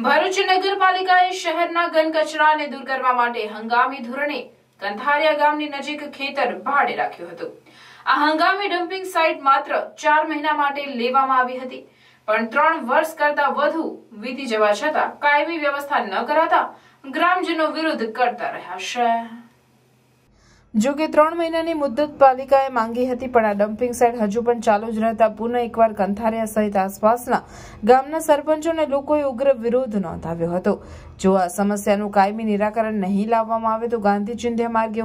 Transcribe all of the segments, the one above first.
ભરૂચ નગરપાલિકાએ શહેરના ઘન કચરાને દૂર કરવા માટે હંગામી ધોરણે કંથારિયા ગામની નજીક ખેતર ભાડે રાખ્યું હતું। આ હંગામી ડમ્પિંગ સાઇટ માત્ર 4 મહિના માટે લેવામાં આવી હતી, પણ 3 વર્ષ કરતા વધુ વીતી જવા છતાં કાયમી વ્યવસ્થા ન કરાતા ગ્રામજનો વિરોધ કરતા રહ્યા છે। જો કે 3 મહિનાની મુદ્દત પાલિકાએ માંગી હતી, પણ આ ડમ્પિંગ સાઇટ હજુ પણ ચાલુ જ રહેતા પુનઃ એકવાર કંથારિયા સહિત આસપાસના ગામના સરપંચો અને લોકોએ ઉગ્ર વિરોધ નોંધાવ્યો હતો। જો આ સમસ્યાનું કાયમી નિરાકરણ નહીં લાવવામાં આવે તો ગાંધી ચિંધ્યા માર્ગે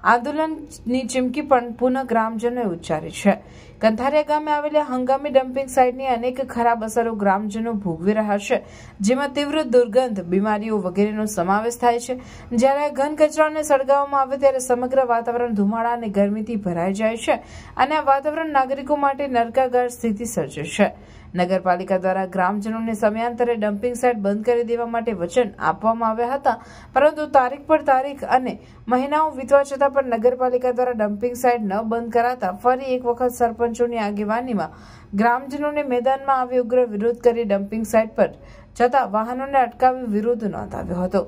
આંદોલનની ચીમકી પણ પુનઃ ગ્રામજનોએ ઉચ્ચારી છે। કંથારિયા ગામે આવેલા હંગામી ડમ્પિંગ સાઇટની અનેક ખરાબ અસરો ગ્રામજનો ભોગવી રહ્યા છે, જેમાં તીવ્ર દુર્ગંધ, બીમારીઓ વગેરેનો સમાવેશ થાય છે। જ્યારે ઘન કચરાને સળગાવવામાં આવે ત્યારે સમગ્ર વાતાવરણ ધુમાડા અને ગરમીથી ભરાઈ જાય છે અને આ વાતાવરણ નાગરિકો માટે નરકાગાર સ્થિતિ સર્જે છે। નગરપાલિકા દ્વારા ગ્રામજનોને સમયાંતરે ડમ્પિંગ સાઇટ બંધ કરી દેવા માટે વચન આપવામાં આવ્યા હતા, પરંતુ તારીખ પર તારીખ અને મહિનાઓ વીતવા છતાં પણ નગરપાલિકા દ્વારા ડમ્પિંગ સાઇટ ન બંધ કરાતા ફરી એક વખત સરપંચોની આગેવાનીમાં ગ્રામજનોને મેદાનમાં આવી ઉગ્ર વિરોધ કરી ડમ્પિંગ સાઇટ પર જતા વાહનોને અટકાવી વિરોધ નોંધાવ્યો હતો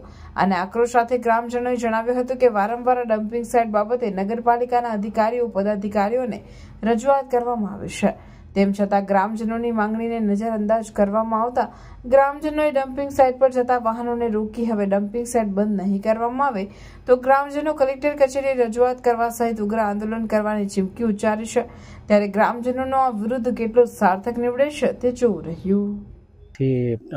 અને આક્રોશ સાથે ગ્રામજનોએ જણાવ્યું હતું કે વારંવાર ડમ્પિંગ સાઇટ બાબતે નગરપાલિકાના અધિકારીઓ પદાધિકારીઓને રજૂઆત કરવામાં આવી છે, તેમ છતાં ગ્રામજનોની માંગણીને નજરઅંદાજ કરવામાં આવતા ગ્રામજનોએ ડમ્પિંગ સાઇટ પર જતા વાહનોને રોકી હવે ડમ્પિંગ સાઇટ બંધ નહીં કરવામાં આવે તો ગ્રામજનો કલેક્ટર કચેરીએ રજૂઆત કરવા સહિત ઉગ્ર આંદોલન કરવાની ચીમકી ઉચ્ચારી છે। ત્યારે ગ્રામજનોનો આ વિરુદ્ધ કેટલો સાર્થક નીવડે છે તે જોવું રહ્યું।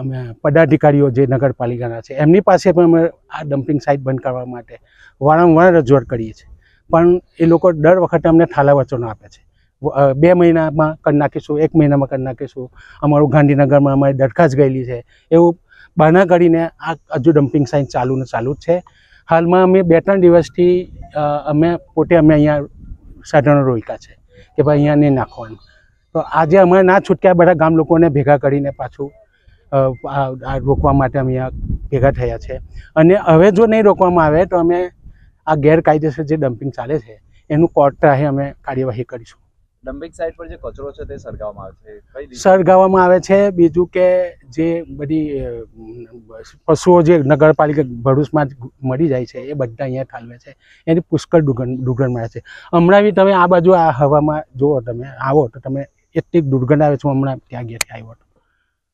અમે પદાધિકારીઓ જે નગરપાલિકાના છે એમની પાસે પણ અમે આ ડમ્પિંગ સાઇટ બંધ કરવા માટે વારંવાર રજૂઆત કરીએ છીએ, પણ એ લોકો દર વખતે અમને થાલા વચનો આપે છે। 2 મહિનામાં કરી નાખીશું, 1 મહિનામાં કરી નાખીશું, અમારું ગાંધીનગરમાં અમારી દરખાસ્ત ગયેલી છે, એવું બહાના કરીને આ હજુ ડમ્પિંગ સાઇટ ચાલુ જ છે। હાલમાં અમે 2-3 દિવસથી અમે અહીંયા સાધનો રોક્યા છે કે ભાઈ અહીંયા નહીં નાખવાનું, તો આજે અમે ના છૂટક્યા બધા ગામ લોકોને ભેગા કરીને પાછું રોકવા માટે અમે અહીંયા ભેગા થયા છે અને હવે જો નહીં રોકવામાં આવે તો અમે આ ગેરકાયદેસર જે ડમ્પિંગ ચાલે છે એનું કોર્ટ રાહે અમે કાર્યવાહી કરીશું। ડમ્પિંગ સાઇટ પર જે કચરો છે તે સળગાવવામાં આવે છે, બીજું કે જે બધી પશુઓ જે નગરપાલિકા ભરૂચમાં મરી જાય છે એ બધા અહીંયા ઠાલવે છે, એની પુષ્કળ દુર્ગંધ મળે છે। હમણાં બી તમે આ બાજુ આ હવામાં જુઓ, તમે આવો તો તમે એટલી દુર્ગંધ આવે છે, હમણાં ત્યાં ગયા આવ્યો તો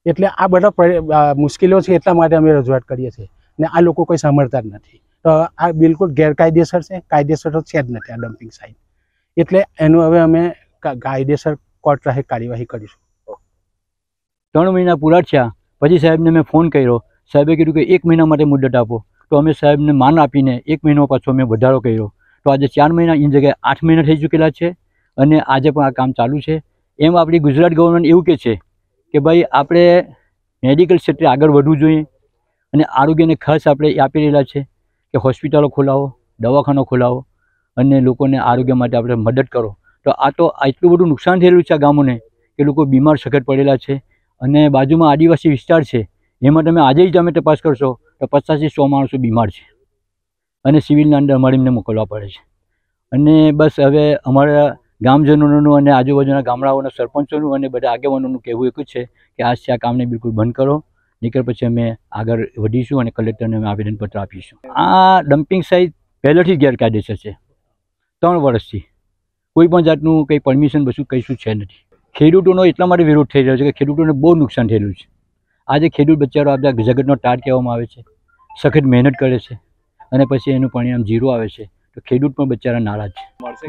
એટલે આ બધા મુશ્કેલીઓ છે, એટલા માટે અમે રજૂઆત કરીએ છીએ ને આ લોકો કોઈ સાંભળતા જ નથી। તો આ બિલકુલ ગેરકાયદેસર છે, કાયદેસર તો છે જ નથી આ ડમ્પિંગ સાઇટ, એટલે એનું હવે અમે કાયદેસર કોર્ટ રાહે કાર્યવાહી કરીશું। 3 મહિના પૂરા થયા પછી સાહેબને મેં ફોન કર્યો, સાહેબે કીધું કે 1 મહિના માટે મુદત આપો, તો અમે સાહેબને માન આપીને 1 મહિનો પાછો અમે વધારો કર્યો, તો આજે 4 મહિના એની જગ્યાએ 8 મહિના થઈ ચૂકેલા છે અને આજે પણ આ કામ ચાલુ છે। એમ આપણી ગુજરાત ગવર્મેન્ટ એવું કહે છે કે ભાઈ આપણે મેડિકલ ક્ષેત્રે આગળ વધવું જોઈએ અને આરોગ્યને ખાસ આપણે આપી રહેલા છે કે હોસ્પિટલો ખોલાવો, દવાખાનો ખોલાવો અને લોકોને આરોગ્ય માટે આપણે મદદ કરો। તો આ તો એટલું બધું નુકસાન થયેલું છે આ ગામોને કે લોકો બીમાર સખત પડેલા છે અને બાજુમાં આદિવાસી વિસ્તાર છે, એમાં તમે આજે જ તમે તપાસ કરશો તો 50-100 માણસો બીમાર છે અને સિવિલના અંદર અમારે એમને મોકલવા પડે છે। અને બસ હવે અમારા ગામજનોનું અને આજુબાજુના ગામડાઓના સરપંચોનું અને બધા આગેવાનોનું કહેવું એક જ છે કે આજથી આ કામને બિલકુલ બંધ કરો, નીકળ પછી અમે આગળ વધીશું અને કલેક્ટરને અમે આવેદનપત્ર આપીશું। આ ડમ્પિંગ સાઇટ પહેલેથી જ ગેરકાયદેસર છે, 3 વર્ષથી કોઈ પણ જાતનું કંઈ પરમિશન બસું કહીશું છે નથી। ખેડૂતોનો એટલા માટે વિરોધ થઈ રહ્યો છે કે ખેડૂતોને બહુ નુકસાન થયેલું છે। આજે ખેડૂત બચારો આપણા જગતનો તાર કહેવામાં આવે છે, સખત મહેનત કરે છે અને પછી એનું પરિણામ 0 આવે છે, તો ખેડૂત પણ બચારા નારાજ છે।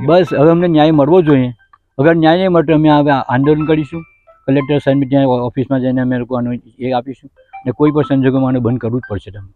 બસ હવે અમને ન્યાય મળવો જોઈએ, અગર ન્યાય નહીં મળે તો અમે હવે આંદોલન કરીશું, કલેક્ટર સાહેબ ત્યાં ઓફિસમાં જઈને અમે લોકોનું એ આપીશું અને કોઈ પણ સંજોગોમાં આને બંધ કરવું જ પડશે તમને।